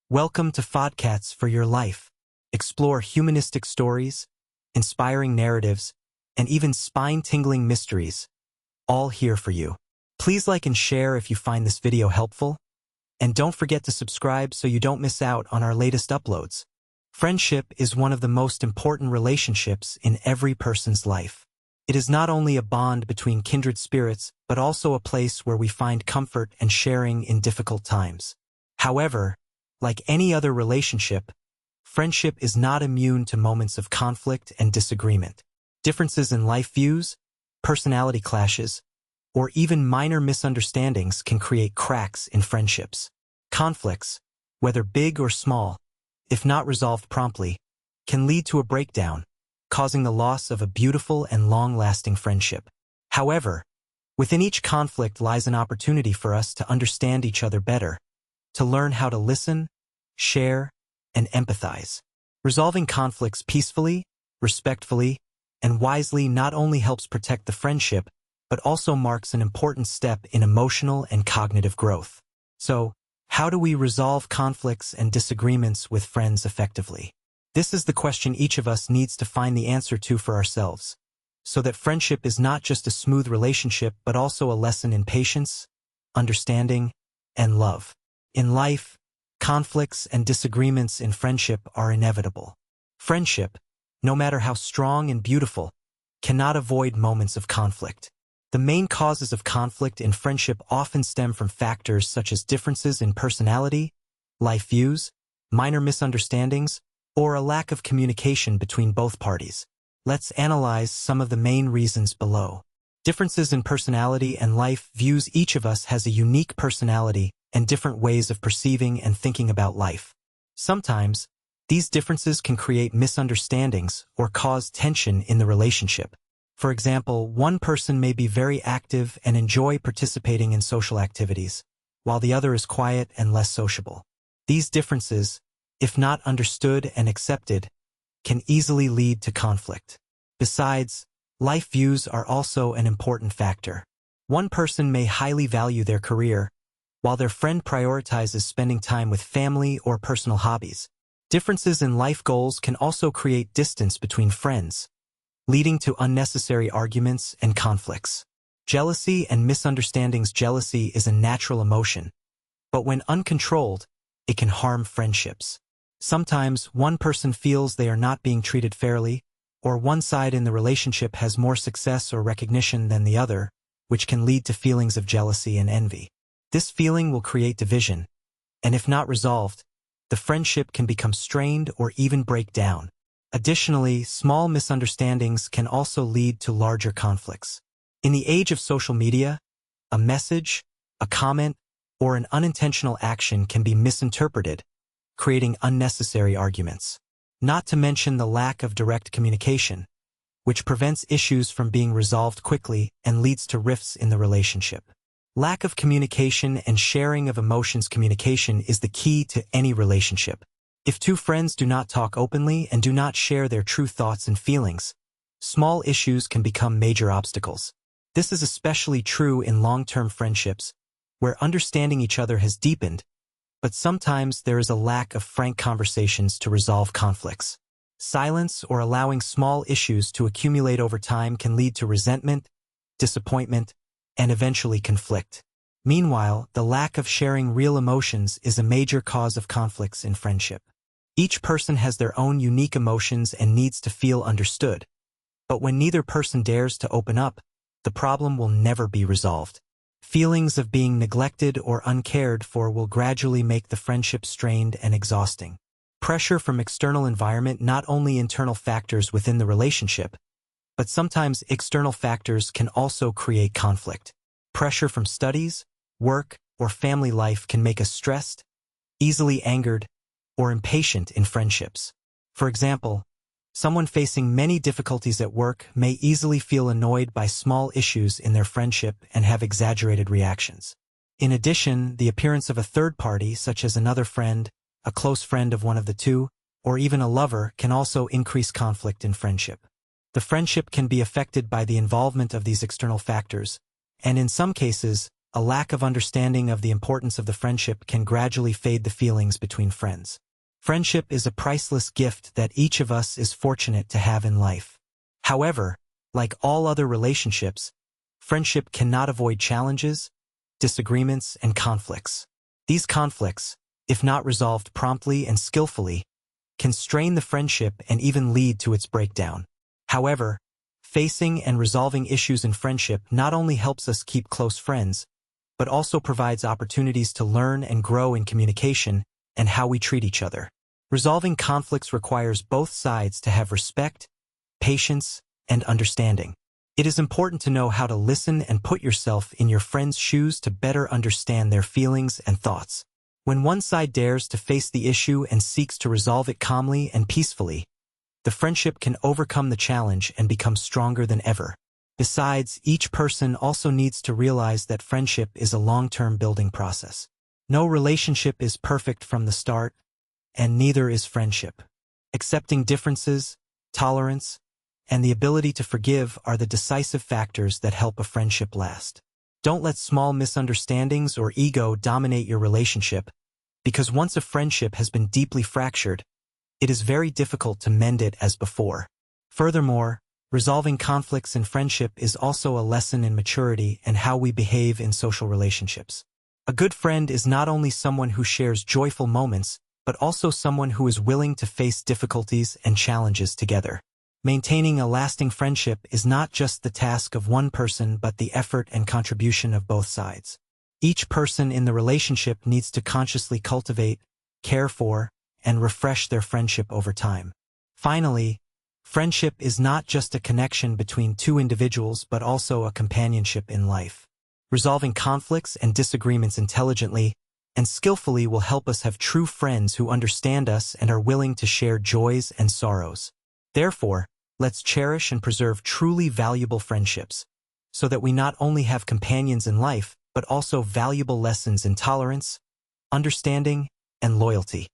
Welcome to Fodcats for Your Life. Explore humanistic stories, inspiring narratives, and even spine-tingling mysteries, all here for you. Please like and share if you find this video helpful, and don't forget to subscribe so you don't miss out on our latest uploads. Friendship is one of the most important relationships in every person's life. It is not only a bond between kindred spirits, but also a place where we find comfort and sharing in difficult times. However, like any other relationship, friendship is not immune to moments of conflict and disagreement. Differences in life views, personality clashes, or even minor misunderstandings can create cracks in friendships. Conflicts, whether big or small, if not resolved promptly, can lead to a breakdown, causing the loss of a beautiful and long-lasting friendship. However, within each conflict lies an opportunity for us to understand each other better, to learn how to listen, share, and empathize. Resolving conflicts peacefully, respectfully, and wisely not only helps protect the friendship, but also marks an important step in emotional and cognitive growth. So, how do we resolve conflicts and disagreements with friends effectively? This is the question each of us needs to find the answer to for ourselves, so that friendship is not just a smooth relationship but also a lesson in patience, understanding, and love. In life, conflicts and disagreements in friendship are inevitable. Friendship, no matter how strong and beautiful, cannot avoid moments of conflict. The main causes of conflict in friendship often stem from factors such as differences in personality, life views, minor misunderstandings, or a lack of communication between both parties. Let's analyze some of the main reasons below. Differences in personality and life views. Each of us has a unique personality and different ways of perceiving and thinking about life. Sometimes, these differences can create misunderstandings or cause tension in the relationship. For example, one person may be very active and enjoy participating in social activities, while the other is quiet and less sociable. These differences, if not understood and accepted, can easily lead to conflict. Besides, life views are also an important factor. One person may highly value their career, while their friend prioritizes spending time with family or personal hobbies. Differences in life goals can also create distance between friends, leading to unnecessary arguments and conflicts. Jealousy and misunderstandings. Jealousy is a natural emotion, but when uncontrolled, it can harm friendships. Sometimes one person feels they are not being treated fairly, or one side in the relationship has more success or recognition than the other, which can lead to feelings of jealousy and envy. This feeling will create division, and if not resolved, the friendship can become strained or even break down. Additionally, small misunderstandings can also lead to larger conflicts. In the age of social media, a message, a comment, or an unintentional action can be misinterpreted, creating unnecessary arguments. Not to mention the lack of direct communication, which prevents issues from being resolved quickly and leads to rifts in the relationship. Lack of communication and sharing of emotions. Communication is the key to any relationship. If two friends do not talk openly and do not share their true thoughts and feelings, small issues can become major obstacles. This is especially true in long-term friendships, where understanding each other has deepened, but sometimes there is a lack of frank conversations to resolve conflicts. Silence or allowing small issues to accumulate over time can lead to resentment, disappointment, and eventually conflict. Meanwhile, the lack of sharing real emotions is a major cause of conflicts in friendship. Each person has their own unique emotions and needs to feel understood, but when neither person dares to open up, the problem will never be resolved. Feelings of being neglected or uncared for will gradually make the friendship strained and exhausting. Pressure from external environment. Not only internal factors within the relationship, but sometimes external factors can also create conflict. Pressure from studies, work, or family life can make us stressed, easily angered, or impatient in friendships. For example, someone facing many difficulties at work may easily feel annoyed by small issues in their friendship and have exaggerated reactions. In addition, the appearance of a third party, such as another friend, a close friend of one of the two, or even a lover, can also increase conflict in friendship. The friendship can be affected by the involvement of these external factors, and in some cases, a lack of understanding of the importance of the friendship can gradually fade the feelings between friends. Friendship is a priceless gift that each of us is fortunate to have in life. However, like all other relationships, friendship cannot avoid challenges, disagreements, and conflicts. These conflicts, if not resolved promptly and skillfully, can strain the friendship and even lead to its breakdown. However, facing and resolving issues in friendship not only helps us keep close friends, but also provides opportunities to learn and grow in communication and how we treat each other. Resolving conflicts requires both sides to have respect, patience, and understanding. It is important to know how to listen and put yourself in your friend's shoes to better understand their feelings and thoughts. When one side dares to face the issue and seeks to resolve it calmly and peacefully, the friendship can overcome the challenge and become stronger than ever. Besides, each person also needs to realize that friendship is a long-term building process. No relationship is perfect from the start, and neither is friendship. Accepting differences, tolerance, and the ability to forgive are the decisive factors that help a friendship last. Don't let small misunderstandings or ego dominate your relationship, because once a friendship has been deeply fractured, it is very difficult to mend it as before. Furthermore, resolving conflicts in friendship is also a lesson in maturity and how we behave in social relationships. A good friend is not only someone who shares joyful moments, but also someone who is willing to face difficulties and challenges together. Maintaining a lasting friendship is not just the task of one person but the effort and contribution of both sides. Each person in the relationship needs to consciously cultivate, care for, and refresh their friendship over time. Finally, friendship is not just a connection between two individuals but also a companionship in life. Resolving conflicts and disagreements intelligently and skillfully will help us have true friends who understand us and are willing to share joys and sorrows. Therefore, let's cherish and preserve truly valuable friendships, so that we not only have companions in life, but also valuable lessons in tolerance, understanding, and loyalty.